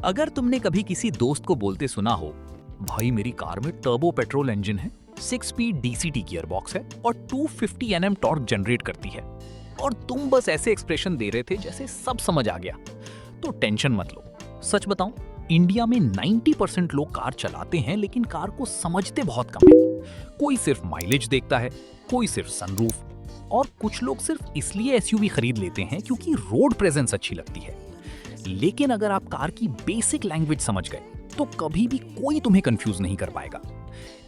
अगर तुमने कभी किसी दोस्त को बोलते सुना हो, भाई मेरी कार में टर्बो पेट्रोल इंजन है, 6 स्पीड डीसीटी गियर बॉक्स है और 250 एनएम टॉर्क जनरेट करती है, और तुम बस ऐसे एक्सप्रेशन दे रहे थे जैसे सब समझ आ गया, तो टेंशन मत लो। सच बताऊं, इंडिया में 90% लोग कार चलाते हैं लेकिन कार को समझते बहुत कम है। कोई सिर्फ माइलेज देखता है, कोई सिर्फ सनरूफ, और कुछ लोग सिर्फ इसलिए एसयूवी खरीद लेते हैं क्योंकि रोड प्रेजेंस अच्छी लगती है। लेकिन अगर आप कार की बेसिक लैंग्वेज समझ गए तो कभी भी कोई तुम्हें कंफ्यूज नहीं कर पाएगा।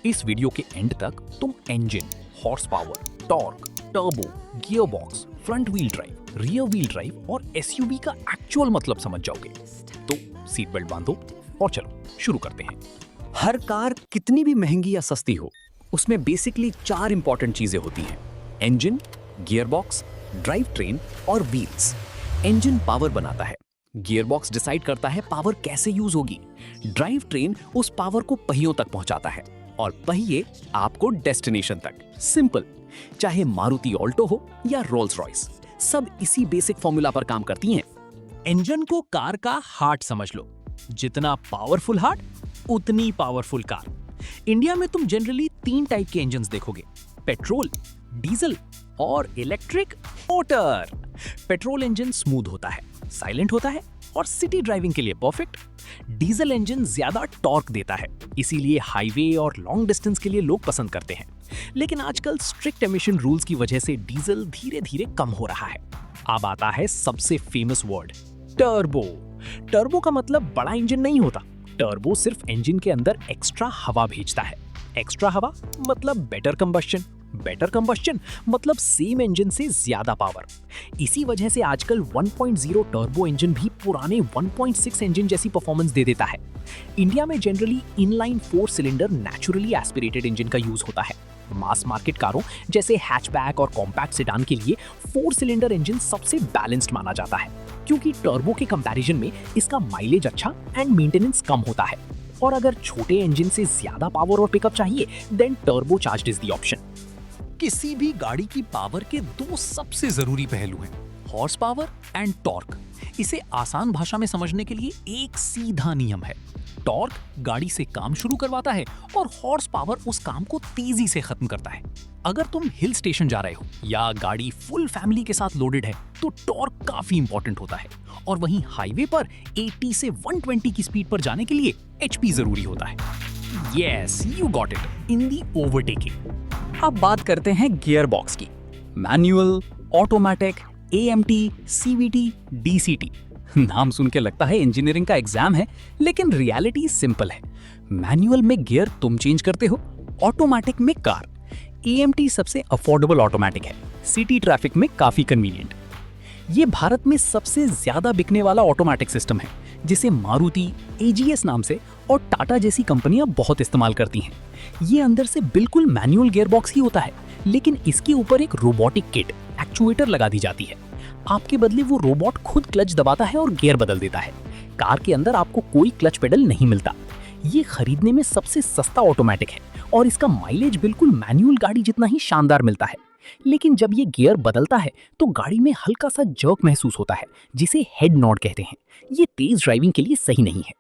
इस वीडियो के एंड तक तुम engine, horse power, torque, turbo, gear box, front wheel drive, rear wheel drive और एसयूवी का एक्चुअल मतलब समझ जाओगे। तो सीट बेल्ट बांधो और चलो शुरू करते हैं। हर कार कितनी भी महंगी या सस्ती हो, उसमें बेसिकली 4 इंपॉर्टेंट चीजें होती हैं: engine, gear box, drive train और व्हील्स। इंजन पावर बनाता है, गियर बॉक्स डिसाइड करता है पावर कैसे यूज होगी, ड्राइव ट्रेन उस पावर को पहियों तक पहुंचाता है और पहिए आपको डेस्टिनेशन तक। सिंपल, चाहे मारुति ऑल्टो हो या रोल्स रॉयस, सब इसी बेसिक फॉर्मूला पर काम करती हैं। इंजन को कार का हार्ट समझ लो। जितना पावरफुल हार्ट, उतनी पावरफुल कार। इंडिया में तुम जनरली 3 टाइप के इंजन्स देखोगे: पेट्रोल, डीजल और electric motor. Petrol engine smooth होता है, साइलेंट होता है और सिटी ड्राइविंग के लिए परफेक्ट। डीजल इंजन ज्यादा टॉर्क देता है, इसीलिए हाईवे और लॉन्ग डिस्टेंस के लिए लोग पसंद करते हैं। लेकिन आजकल स्ट्रिक्ट एमिशन रूल्स की वजह से डीजल धीरे धीरे कम हो रहा है। अब आता है सबसे फेमस वर्ड, टर्बो। टर्बो का मतलब बड़ा इंजन नहीं होता। टर्बो सिर्फ इंजन के अंदर एक्स्ट्रा हवा भेजता है। एक्स्ट्रा हवा मतलब बेटर कंबस्शन, बेटर कंबस्शन मतलब सेम इंजन से ज्यादा पावर। इसी वजह से आजकल 1.0 टर्बो इंजन भी पुराने 1.6 इंजन जैसी परफॉर्मेंस दे देता है। इंडिया में generally inline 4 cylinder naturally aspirated engine का यूज होता है। मास मार्केट कारों जैसे हैचबैक और कॉम्पैक्ट सेडान के लिए 4 सिलेंडर इंजन सबसे बैलेंस्ड माना जाता है, क्योंकि टर्बो के कंपैरिजन में इसका माइलेज अच्छा एंड मेंटेनेंस कम होता है। और अगर छोटे इंजन से ज्यादा पावर और पिकअप चाहिए, then turbo charged is the option. किसी भी गाड़ी की पावर के 2 सबसे जरूरी पहलू हैं, हॉर्स पावर एंड टॉर्क। इसे आसान भाषा में समझने के लिए एक सीधा नियम है: टॉर्क गाड़ी से काम शुरू करवाता है और हॉर्स पावर उस काम को तेजी से खत्म करता है। अगर तुम हिल स्टेशन जा रहे हो या गाड़ी फुल फैमिली के साथ लोडेड है तो टॉर्क काफी इंपॉर्टेंट होता है, और वहीं हाईवे पर 80 से 120 की स्पीड पर जाने के लिए एचपी जरूरी होता है। Yes, you got it, in the overtaking. अब बात करते हैं गियर बॉक्स की। Manual, automatic, AMT, CVT, DCT. नाम सुन के लगता है इंजीनियरिंग का एग्जाम है, लेकिन रियलिटी सिंपल है। मैनुअल में गियर तुम चेंज करते हो, ऑटोमेटिक में कार। एएमटी सबसे अफोर्डेबल ऑटोमेटिक है, सिटी ट्रैफिक में काफी कन्वीनियंट। ये भारत में सबसे ज्यादा बिकने वाला ऑटोमेटिक सिस्टम है, जिसे मारुति, एजीएस नाम से और टाटा जैसी कंपनियां बहुत इस्तेमाल करती हैं। ये अंदर से बिल्कुल मैनुअल गियर बॉक्स ही होता है, लेकिन इसके ऊपर एक रोबोटिक किट, एक्चुएटर लगा दी जाती है। आपके बदले वो रोबोट खुद क्लच दबाता है और गियर बदल देता है। कार के अंदर आपको कोई क्लच पेडल नहीं मिलता। ये खरीदने में सबसे सस्ता ऑटोमेटिक है और इसका माइलेज बिल्कुल मैनुअल गाड़ी जितना ही शानदार मिलता है। लेकिन जब ये गियर बदलता है तो गाड़ी में हल्का सा जर्क महसूस होता है, जिसे हेड नॉड कहते हैं। ये तेज ड्राइविंग के लिए सही नहीं है।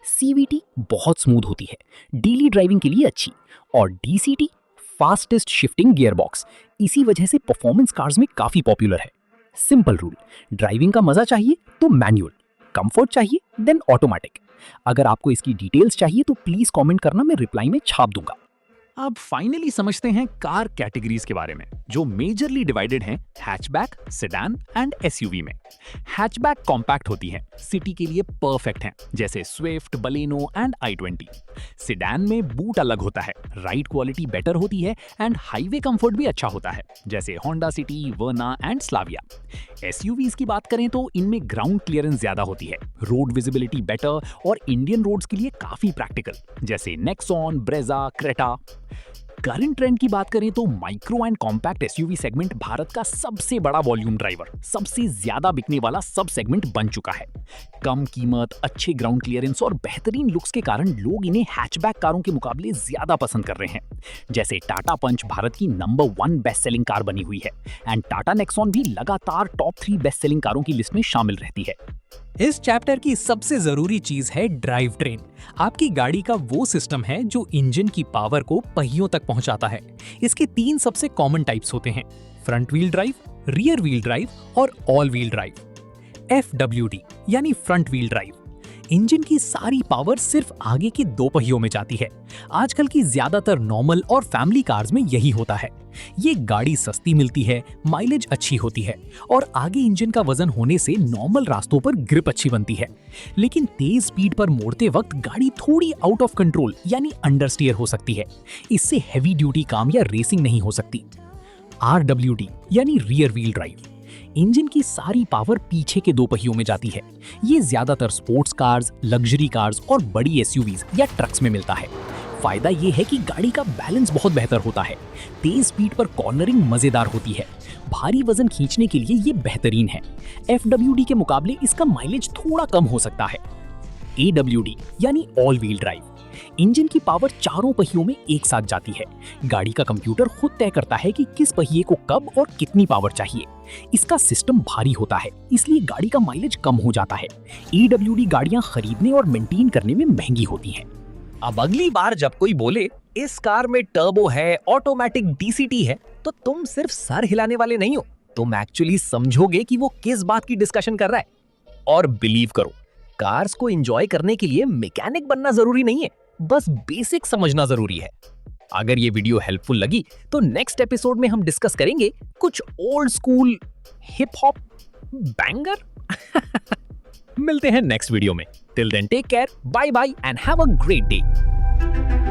सीवीटी बहुत स्मूथ होती है, डेली ड्राइविंग के लिए अच्छी, और DCT fastest shifting gear box. इसी वजह से परफॉर्मेंस कार्स में काफी पॉपुलर है। सिंपल रूल, ड्राइविंग का मजा चाहिए तो मैनुअल, कंफर्ट चाहिए देन ऑटोमेटिक। अगर आपको इसकी डिटेल्स चाहिए तो प्लीज कमेंट करना, मैं रिप्लाई में छाप दूंगा। अब फाइनली समझते हैं कार कैटेगरीज के बारे में, जो मेजरली डिवाइडेड हैं हैचबैक, सेडान एंड एसयूवी में। हैचबैक कॉम्पैक्ट होती हैं, सिटी के लिए परफेक्ट हैं, जैसे Swift, Baleno and i20। Sedan में बूट अलग होता है, राइड क्वालिटी बेटर होती है एंड हाईवे कंफर्ट भी अच्छा होता है, जैसे Honda City, Verna and Slavia. SUVs की बात करें तो इनमें ग्राउंड क्लियरेंस ज्यादा होती है, रोड विजिबिलिटी बेटर और इंडियन रोड्स के लिए काफी प्रैक्टिकल, जैसे Nexon, Brezza, Creta. Current trend की बात करें तो micro and compact SUV segment Bharat का सबसे बड़ा वॉल्यूम ड्राइवर, सबसे ज्यादा बिकने वाला सब सेगमेंट बन चुका है। कम कीमत, अच्छे ग्राउंड क्लियरेंस और बेहतरीन लुक्स के कारण लोग इन्हें हैचबैक कारों के मुकाबले ज्यादा पसंद कर रहे हैं। जैसे टाटा पंच भारत की नंबर 1 बेस्ट सेलिंग कार बनी हुई है एंड टाटा नेक्सॉन भी लगातार टॉप 3 बेस्ट सेलिंग कारों की लिस्ट में शामिल रहती है। इस चैप्टर की सबसे जरूरी चीज है ड्राइव ट्रेन। आपकी गाड़ी का वो सिस्टम है जो इंजन की पावर को पहियों तक पहुंचाता है। इसके 3 सबसे कॉमन टाइप्स होते हैं, front wheel drive, rear wheel drive और ऑल व्हील ड्राइव। FWD यानी फ्रंट व्हील ड्राइव, इंजन की सारी पावर सिर्फ आगे के 2 पहियों में जाती है। आजकल की ज्यादातर नॉर्मल और फैमिली कार्स में यही होता है। ये गाड़ी सस्ती मिलती है, माइलेज अच्छी होती है और आगे इंजन का वजन होने से नॉर्मल रास्तों पर ग्रिप अच्छी बनती है। लेकिन तेज स्पीड पर मोड़ते वक्त गाड़ी थोड़ी आउट ऑफ कंट्रोल यानी अंडरस्टीयर हो सकती है। इससे हैवी ड्यूटी काम या रेसिंग नहीं हो सकती। RWD यानी रियर व्हील ड्राइव, इंजन की सारी पावर पीछे के 2 पहियों में जाती है। ये ज्यादातर स्पोर्ट्स कार्स, लग्जरी कार्स और बड़ी SUVs या ट्रक्स में मिलता है। फायदा ये है कि गाड़ी का बैलेंस बहुत बेहतर होता है। तेज स्पीड पर कॉर्नरिंग मजेदार होती है। भारी वजन खींचने के लिए ये बेहतरीन है। FWD के मुकाबले इसका माइलेज थोड़ा कम हो सकता है। AWD यानी ऑल व्हील ड्राइव, इंजन की पावर चारों पहियों में एक साथ जाती है। गाड़ी का कंप्यूटर खुद तय करता है कि किस पहिए को कब और कितनी पावर चाहिए। इसका सिस्टम भारी होता है, इसलिए गाड़ी का माइलेज कम हो जाता है। AWD गाड़ियां खरीदने और मेंटेन करने में महंगी होती हैं। अब अगली बार जब कोई बोले इस कार में टर्बो है, ऑटोमेटिक DCT है, तो तुम सिर्फ सर हिलाने वाले नहीं हो, तुम एक्चुअली समझोगे कि वो किस बात की डिस्कशन कर रहा है। और बिलीव करो, कार्स को एंजॉय करने के लिए मैकेनिक बनना जरूरी नहीं है, बस बेसिक समझना जरूरी है। अगर ये वीडियो हेल्पफुल लगी तो नेक्स्ट एपिसोड में हम डिस्कस करेंगे कुछ old school hip hop banger. मिलते हैं नेक्स्ट वीडियो में। Till then take care, bye bye and have a great day.